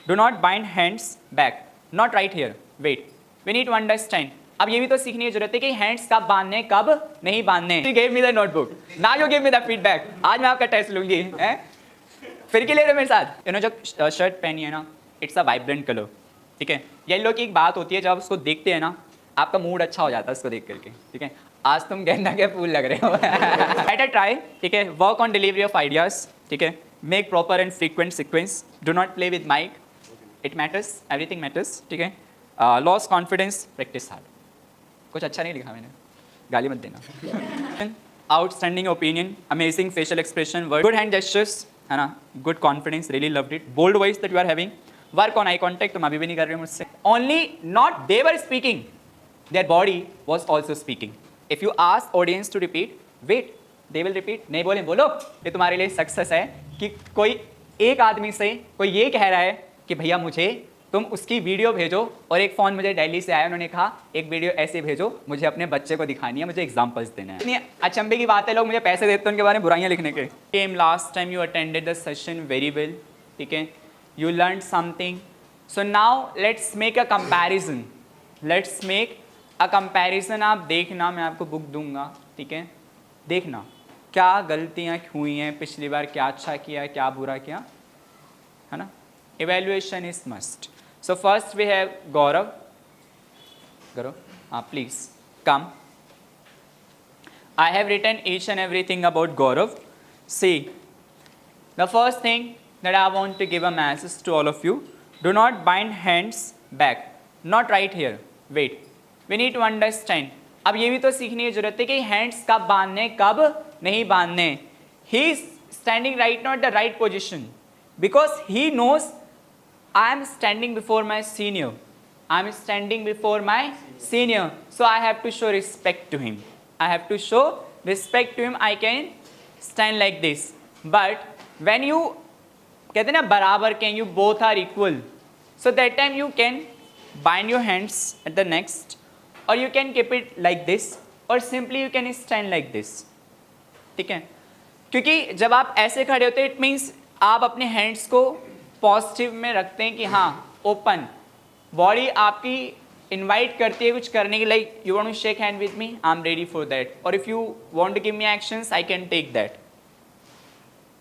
Do not bind hands back, not right here, wait, we need to understand. अब ये भी तो सीखने की जरूरत है कि हैंड्स कब बांधने कब नहीं बांधने। You give me the notebook, now you give me the feedback. आज मैं आपका टेस्ट लूंगी, हैं? फिर के ले रहे मेरे साथ। जो शर्ट पहनी है ना, इट्स अ वाइब्रेंट कलर, ठीक है। येलो की एक बात होती है, जब उसको देखते हैं ना आपका मूड अच्छा हो जाता है उसको देख करके, ठीक है। आज तुम गेंदा के फूल लग रहे हो। लेट अ ट्राई, ठीक है। Work on delivery of ideas, ठीक है। Make proper and frequent sequence, do not play with mic, it matters, everything matters, ठीक है। Loss confidence, practice hard. कुछ अच्छा नहीं लिखा मैंने, गाली मत देना। Outstanding opinion, amazing facial expression, good hand gestures, है ना, good confidence, really loved it, bold voice that you are having, work on eye contact, तुम अभी भी नहीं कर रहे हो मुझसे। Only not they were speaking, their body was also speaking. If you ask audience to repeat, wait, they will repeat. नहीं बोले, बोलो। ये तुम्हारे लिए सक्सेस है कि कोई एक आदमी से कोई ये कह रहा है कि भैया मुझे तुम उसकी वीडियो भेजो, और एक फ़ोन मुझे दिल्ली से आया, उन्होंने कहा एक वीडियो ऐसे भेजो, मुझे अपने बच्चे को दिखानी है, मुझे एग्जांपल्स देना है। इतनी अचंभे की बात है, लोग मुझे पैसे देते हैं उनके बारे में बुराइयां लिखने के। Came last time you attended the session very well, ठीक है, you learn something. So now let's make a comparison, let's make a comparison. आप देखना, मैं आपको बुक दूंगा, ठीक है, देखना क्या गलतियाँ हुई हैं पिछली बार, क्या अच्छा किया, क्या बुरा किया, है ना। Evaluation is must. So first we have Gaurav. Gaurav, please come. I have written each and everything about Gaurav. See, the first thing that I want to give a message to all of you: do not bind hands back, not right here. Wait, we need to understand. अब ये भी तो सीखने की जरूरत है कि hands कब बांधने कब नहीं बांधने। He is standing right now at the right position because he knows I am standing before my senior. I am standing before my senior. So I have to show respect to him. I have to show respect to him. I can stand like this. But when you कहते हैं ना बराबर के, you both are equal. So that time you can bind your hands at the next, or you can keep it like this, or simply you can stand like this. ठीक है, क्योंकि जब आप ऐसे खड़े होते हैं, इट मीन्स आप अपने हैंड्स को पॉजिटिव में रखते हैं कि हाँ ओपन, बॉडी आपकी इनवाइट करती है कुछ करने के लिए। You want to shake hand with me, I am ready for that, और if you want to give me actions I can take that.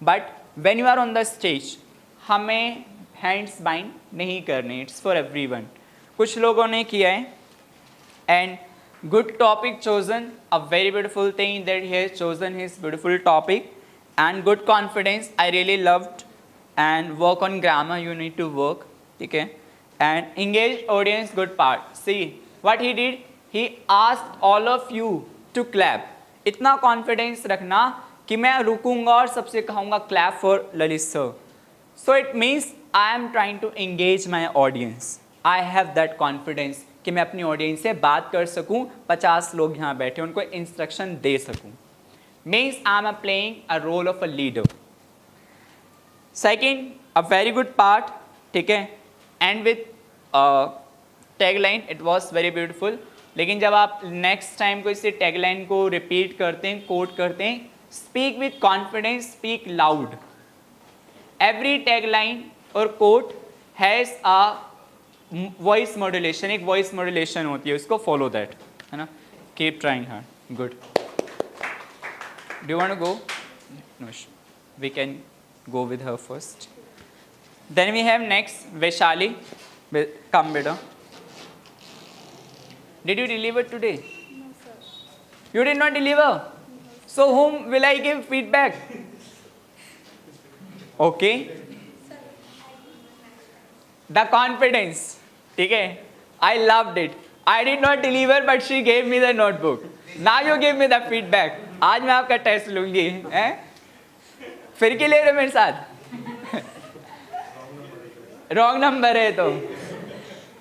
But when you are on the stage, हमें hands bind नहीं करने, it's for everyone. कुछ लोगों ने किया है, and good topic chosen, a very beautiful thing that he has chosen his beautiful topic, and good confidence, I really loved, and work on grammar, you need to work, ठीक है, and engage audience, good part. See what he did, he asked all of you to clap. इतना confidence रखना कि मैं रुकूंगा और सबसे कहूँगा clap for Lalit sir. So it means I am trying to engage my audience. I have that confidence कि मैं अपनी audience से बात कर सकूँ, 50 लोग यहाँ बैठे, उनको instruction दे सकूँ। Means I am playing a role of a leader. Second, a very good part, ठीक है, and with tagline, it was very beautiful. लेकिन जब आप नेक्स्ट टाइम को इसे टैगलाइन को रिपीट करते हैं, कोट करते हैं, speak with confidence, speak loud. Every tagline और quote has a voice modulation, एक वॉइस मॉड्यूलेशन होती है, उसको फॉलो दैट, है ना। Keep trying hard, good. Do want to go? No, we can go with her first. Then we have next Vaishali. Come beta. Did you deliver today? No, sir. You did not deliver? So whom will I give feedback? Okay. The confidence. ठीक है. I loved it. I did not deliver, but she gave me the notebook. Now you give me the feedback. आज मैं आपका test लूंगी, हैं? फिर के ले रहे मेरे साथ? रॉन्ग नंबर है तो,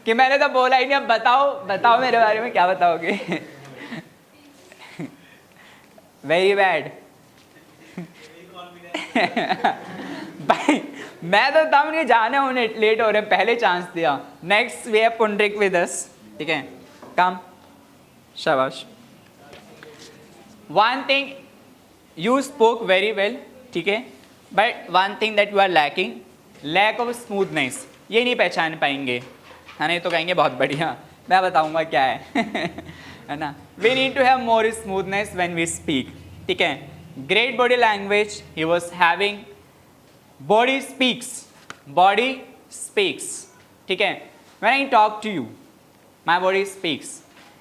कि मैंने तो बोला ही नहीं। अब बताओ, बताओ मेरे बारे में क्या बताओगे? Very bad. भाई मैं तो तब नहीं जाना, उन्हें लेट हो रहे, पहले चांस दिया। Next we have Pundarik with us, ठीक है, कम, शाबाश। One thing, you spoke very well, ठीक है, but one thing that you are lacking, lack of smoothness. ये नहीं पहचान पाएंगे, है ना, ये तो कहेंगे बहुत बढ़िया, मैं बताऊंगा क्या है है ना। We need to have more smoothness when we speak, ठीक है। Great body language he was having, body speaks, ठीक है। When I talk to you, my body speaks,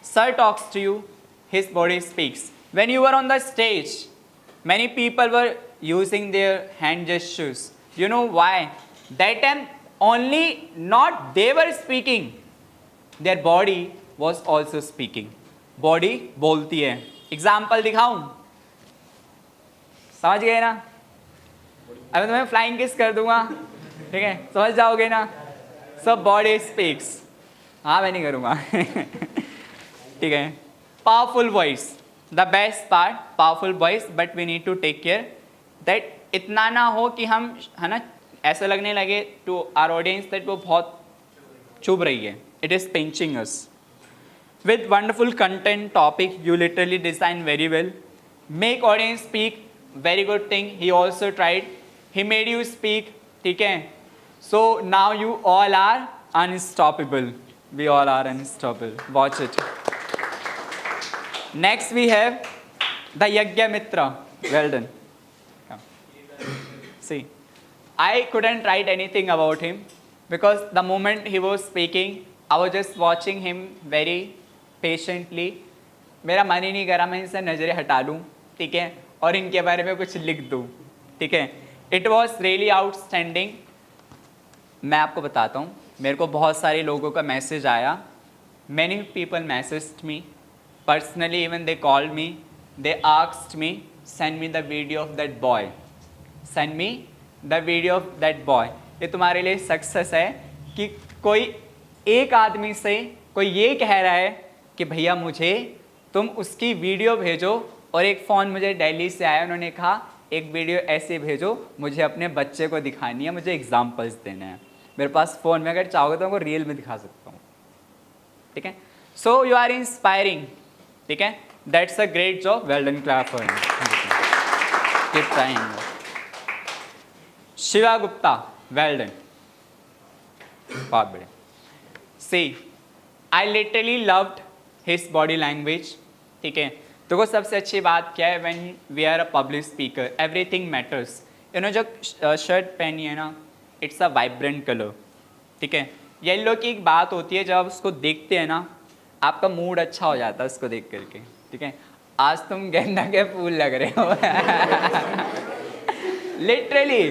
sir talks to you, his body speaks. When you were on the stage, many people were using their hand gestures. You know why? That time only not they were speaking, their body was also speaking. Body बोलती है। Example दिखाऊं, समझ गए ना? अभी तुम्हें flying kiss कर दूंगा, ठीक है, समझ जाओगे ना। सब बॉडी स्पीक्स, हाँ मैं नहीं करूँगा ठीक है। Powerful voice, the best part, powerful voice, but we need to take care that इतना ना हो कि हम, है ना, ऐसा लगने लगे टू आवर ऑडियंस दैट वो बहुत चुभ रही है। It is pinching us with wonderful content topic, you literally design very well, make audience speak, very good thing, he also tried, he made you speak, ठीक है। So now you all are unstoppable, we all are unstoppable, watch it. Next we have the Yagyamitra. Well done. Come. See, I couldn't write anything about him because the moment he was speaking, I was just watching him very patiently. मेरा मन ही नहीं करा मैं इनसे नज़रें हटा लूँ, ठीक है, और इनके बारे में कुछ लिख दूँ, ठीक है। It was really outstanding. मैं आपको बताता हूँ, मेरे को बहुत सारे लोगों का मैसेज आया, many people messaged me. Personally, even they called me, they asked me, send me the video of that boy, send me the video of that boy. ये तुम्हारे लिए सक्सेस है कि कोई एक आदमी से कोई ये कह रहा है कि भैया मुझे तुम उसकी वीडियो भेजो, और एक फ़ोन मुझे दिल्ली से आया, उन्होंने कहा एक वीडियो ऐसे भेजो, मुझे अपने बच्चे को दिखानी है, मुझे एग्जाम्पल्स देने हैं। मेरे पास फ़ोन में अगर चाहोगे तो मैं रियल में दिखा सकता हूँ, ठीक है। सो यू आर इंस्पायरिंग, ठीक है, that's a great job, well done, clap for him, keep trying. Shiva Gupta, well done, बहुत बढ़िया। See, I literally loved his body language, ठीक है। तो वो सबसे अच्छी बात क्या है, when we are a public speaker everything matters. इन्होंने जो शर्ट पहनी है ना, इट्स अ वाइब्रेंट कलर, ठीक है। येलो की एक बात होती है, जब आप उसको देखते हैं ना आपका मूड अच्छा हो जाता है उसको देख करके, ठीक है। आज तुम गेंदा के फूल लग रहे हो लिटरली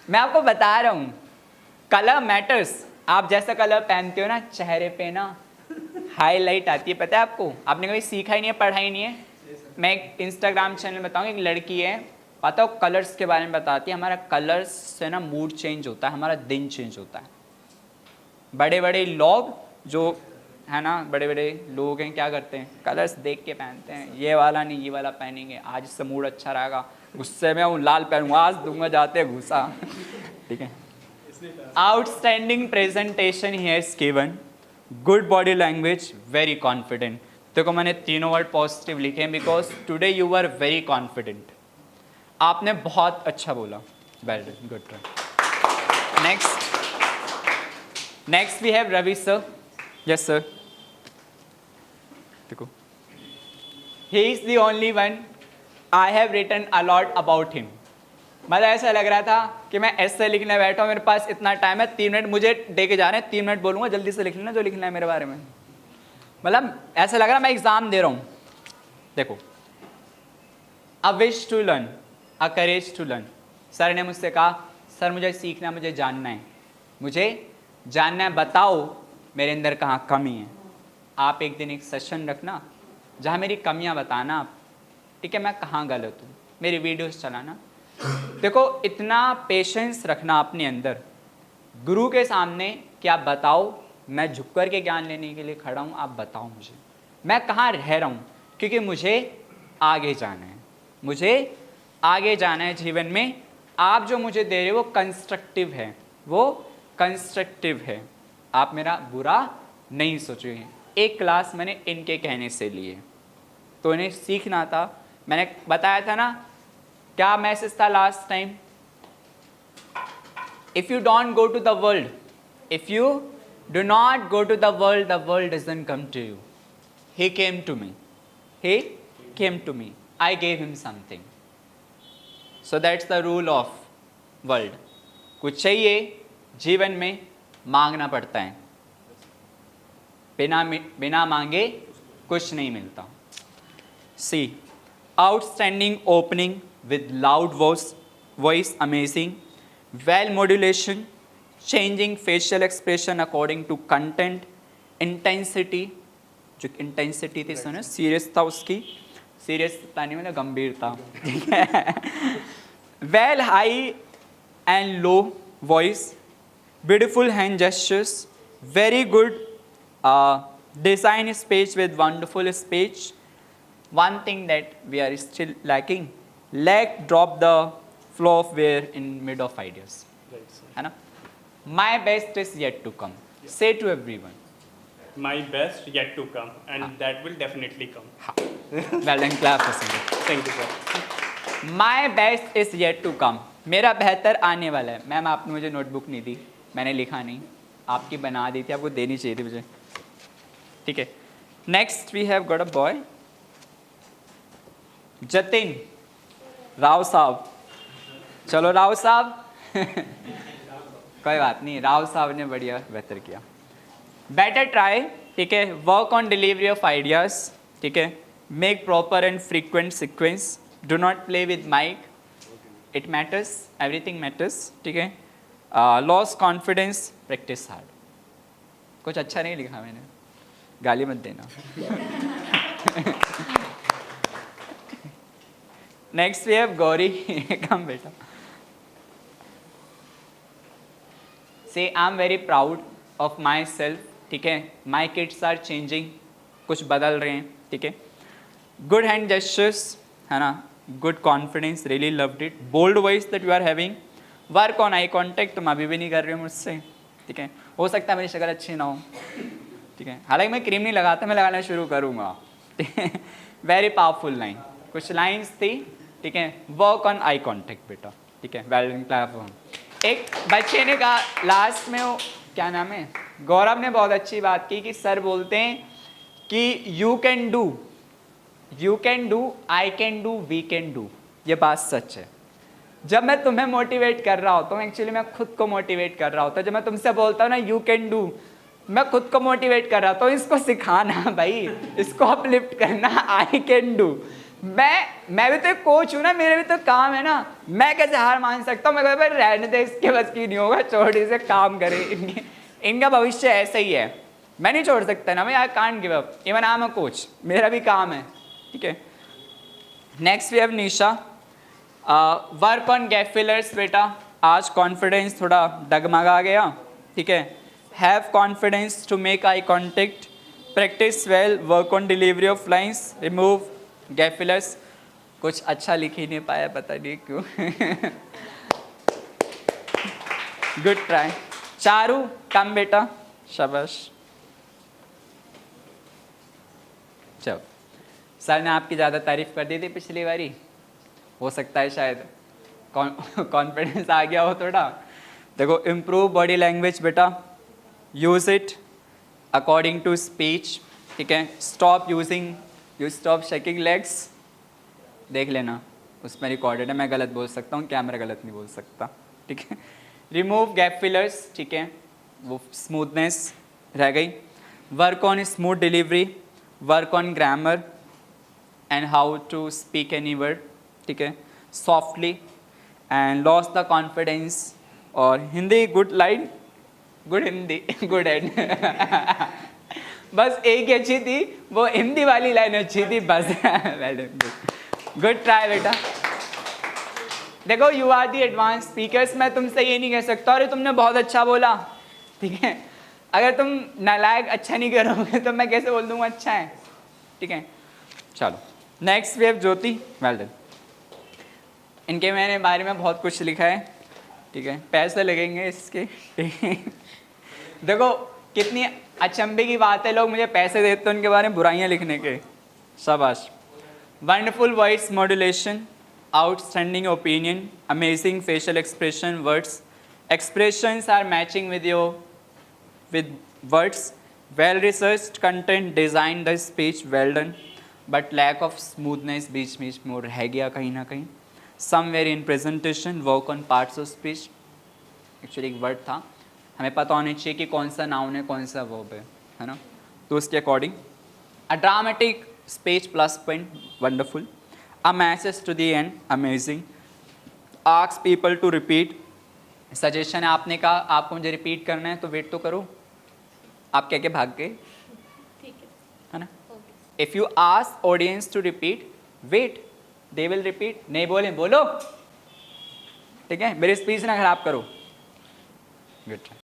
मैं आपको बता रहा हूँ, कलर मैटर्स। आप जैसा कलर पहनते हो ना, चेहरे पे ना हाईलाइट आती है, पता है आपको, आपने कभी सीखा ही नहीं है, पढ़ाई नहीं है। मैं एक इंस्टाग्राम चैनल बताऊँ, एक लड़की है, पता हो कलर्स के बारे में बताती है, हमारा कलर्स से ना मूड चेंज होता है, हमारा दिन चेंज होता है। बड़े बड़े लोग जो है ना, बड़े बड़े लोग हैं, क्या करते हैं, कलर्स देख के पहनते हैं, ये वाला नहीं ये वाला पहनेंगे, आज इससे मूड अच्छा रहेगा, गुस्से में हूँ लाल पहनूंगा, आज दूंगा जाते घुसा ठीक है। Outstanding presentation he has given, good body language, very confident. देखो मैंने तीनों वर्ड पॉजिटिव लिखे हैं because today you are very confident, आपने बहुत अच्छा बोला, well done, good try. Next we have Ravi sir, yes sir. देखो, he is the only one I have written a lot about him. मतलब ऐसा लग रहा था कि मैं ऐसे लिखने बैठा हूँ, मेरे पास इतना टाइम है, 3 मिनट मुझे दे के जा रहे हैं, 3 मिनट बोलूँगा, जल्दी से लिख लेना जो लिखना है मेरे बारे में। मतलब ऐसा लग रहा है मैं एग्जाम दे रहा हूँ। देखो, a wish to learn, a courage to learn. Sir ने मुझसे कहा, सर मुझे सीखना, मुझे जानना है, मुझे जानना है, बताओ मेरे अंदर कहाँ कमी है। आप एक दिन एक सेशन रखना जहाँ मेरी कमियाँ बताना आप, ठीक है, मैं कहाँ गलत हूँ, मेरी वीडियोस चलाना। देखो, इतना पेशेंस रखना अपने अंदर, गुरु के सामने कि आप बताओ, मैं झुक कर के ज्ञान लेने के लिए खड़ा हूँ, आप बताओ मुझे मैं कहाँ रह रहा हूँ, क्योंकि मुझे आगे जाना है, मुझे आगे जाना है जीवन में। आप जो मुझे दे रहे हो वो कंस्ट्रक्टिव है, वो कंस्ट्रक्टिव है, आप मेरा बुरा नहीं सोचोगे। एक क्लास मैंने इनके कहने से लिए, तो इन्हें सीखना था। मैंने बताया था ना क्या मैसेज था last time, if you don't go to the world If you do not go to the world doesn't come to you. He came to me. He came to me. I gave him something. So that's the rule of world. कुछ चाहिए जीवन में मांगना पड़ता है. बिना मांगे कुछ नहीं मिलता. See, outstanding opening with loud voice amazing, well modulation, changing facial expression according to content, intensity, जो इंटेंसिटी थी सुनो सीरियस था उसकी, सीरियस नहीं मतलब गंभीरता, ठीक है. Well high and low voice, beautiful hand gestures, very good design speech with wonderful speech. One thing that we are still lacking, drop the flow of where in mid of ideas. है ना? My best is yet to come. Say to everyone. My best yet to come, and that will definitely come. Well done, clap for Sanjay. Thank you, sir. My best is yet to come. मेरा बेहतर आने वाला है. Ma'am आपने मुझे notebook नहीं दी, मैंने लिखा नहीं, आपकी बना दी थी, आपको देनी चाहिए थी मुझे. ठीक है. Next we have got a boy Jatin Rao sahab. चलो राव साहब. कोई बात नहीं, राव साहब ने बढ़िया बेहतर किया. Better try. ठीक है. Work on delivery of ideas. ठीक है. Make proper and frequent sequence. Do not play with mic. It matters, everything matters. ठीक है. Loss confidence, practice hard. कुछ अच्छा नहीं लिखा मैंने, गाली मत देना. Next we have Gauri. Come बेटा. Say I am very proud of myself. ठीक है. माई किड्स आर चेंजिंग, कुछ बदल रहे हैं. ठीक है. गुड हैंड जेस्चर्स, है ना. Good confidence, really loved it. Bold voice that you are having. Work on eye contact, तुम अभी भी नहीं कर रहे हो मुझसे. ठीक है. हो सकता है मेरी शक्ल अच्छी ना हो. ठीक है. हालांकि मैं क्रीम नहीं लगाता, मैं लगाना शुरू करूँगा. ठीक है. Very powerful line. कुछ लाइन्स थी. ठीक है. वर्क ऑन आई कॉन्टेक्ट बेटा. ठीक है. Well clap. एक बच्चे ने कहा लास्ट में, वो क्या नाम है, गौरव ने बहुत अच्छी बात की कि सर बोलते हैं कि you can do, I can do, we can do. ये बात सच है. जब मैं तुम्हें मोटिवेट कर रहा होता हूँ, एक्चुअली मैं खुद को मोटिवेट कर रहा होता हूँ. जब मैं तुमसे बोलता हूँ ना यू कैन डू, मैं खुद को मोटिवेट कर रहा था. इसको सिखाना भाई, इसको अपलिफ्ट करना. आई कैन डू. मैं भी तो एक कोच हूँ ना, मेरे भी तो काम है ना. मैं कैसे हार मान सकता हूँ? मैं कहता भाई रहने दे, इसके बस की नहीं होगा, छोड़ से काम करे. इनका भविष्य ऐसा ही है, मैं नहीं छोड़ सकता ना. मैं I can't give up. Even I am a coach, मेरा भी काम है. ठीक है. Next we have Nisha. Work on gap fillers बेटा. आज कॉन्फिडेंस थोड़ा डगमगा गया. ठीक है. Have confidence to make eye contact. Practice well. Work on delivery of lines. Remove gap fillers. कुछ अच्छा लिख ही नहीं पाया, पता नहीं क्यों. Good try. चारू कम बेटा. शाबाश. चलो. सर ने आपकी ज़्यादा तारीफ कर दी थी पिछली बारी, हो सकता है शायद कॉन्फिडेंस आ गया हो थोड़ा. देखो, इम्प्रूव बॉडी लैंग्वेज बेटा. Use it according to speech. ठीक है. Stop shaking legs. देख लेना, उसमें रिकॉर्डेड है, मैं गलत बोल सकता हूँ, कैमरा गलत नहीं बोल सकता. ठीक है. Remove gap fillers. ठीक है. वो स्मूथनेस रह गई. Work on smooth delivery. Work on grammar and how to speak any word. ठीक है. Softly and loss the confidence. और Hindi good line, good Hindi, good end. बस एक ही अच्छी थी, वो हिंदी वाली लाइन अच्छी थी बस. गुड ट्राई बेटा. देखो, you are the advance speakers. मैं तुमसे ये नहीं कह सकता अरे तुमने बहुत अच्छा बोला. ठीक है. अगर तुम नालायक अच्छा नहीं करोगे तो मैं कैसे बोल दूंगा अच्छा है. ठीक है. चलो next we have Jyoti. Well done. इनके मैंने बारे में बहुत कुछ लिखा है. ठीक है. पैसे लगेंगे इसके. देखो कितनी अचंभे की बात है, लोग मुझे पैसे देते हैं उनके बारे में बुराइयां लिखने के. शाबाश. Wonderful voice modulation, outstanding opinion, amazing facial expression, words expressions are matching with your with words, well researched content, designed the speech well done, but lack of smoothness बीच बीच में वो रह गया कहीं ना कहीं. Somewhere in presentation, work on parts of speech. Actually एक word था, हमें पता होना चाहिए कि कौन सा नाउन है कौन सा वर्ब है ना. तो उसके according a dramatic speech plus point, wonderful. A message to the end, amazing. Ask people to repeat, suggestion है आपने कहा आपको मुझे रिपीट करना है तो वेट तो करो. आप कह के भाग गए ठीक है ना. Okay if you ask audience to repeat, wait, they will repeat. नहीं बोले बोलो, ठीक है. मेरी स्पीच ना खराब करो. गुड.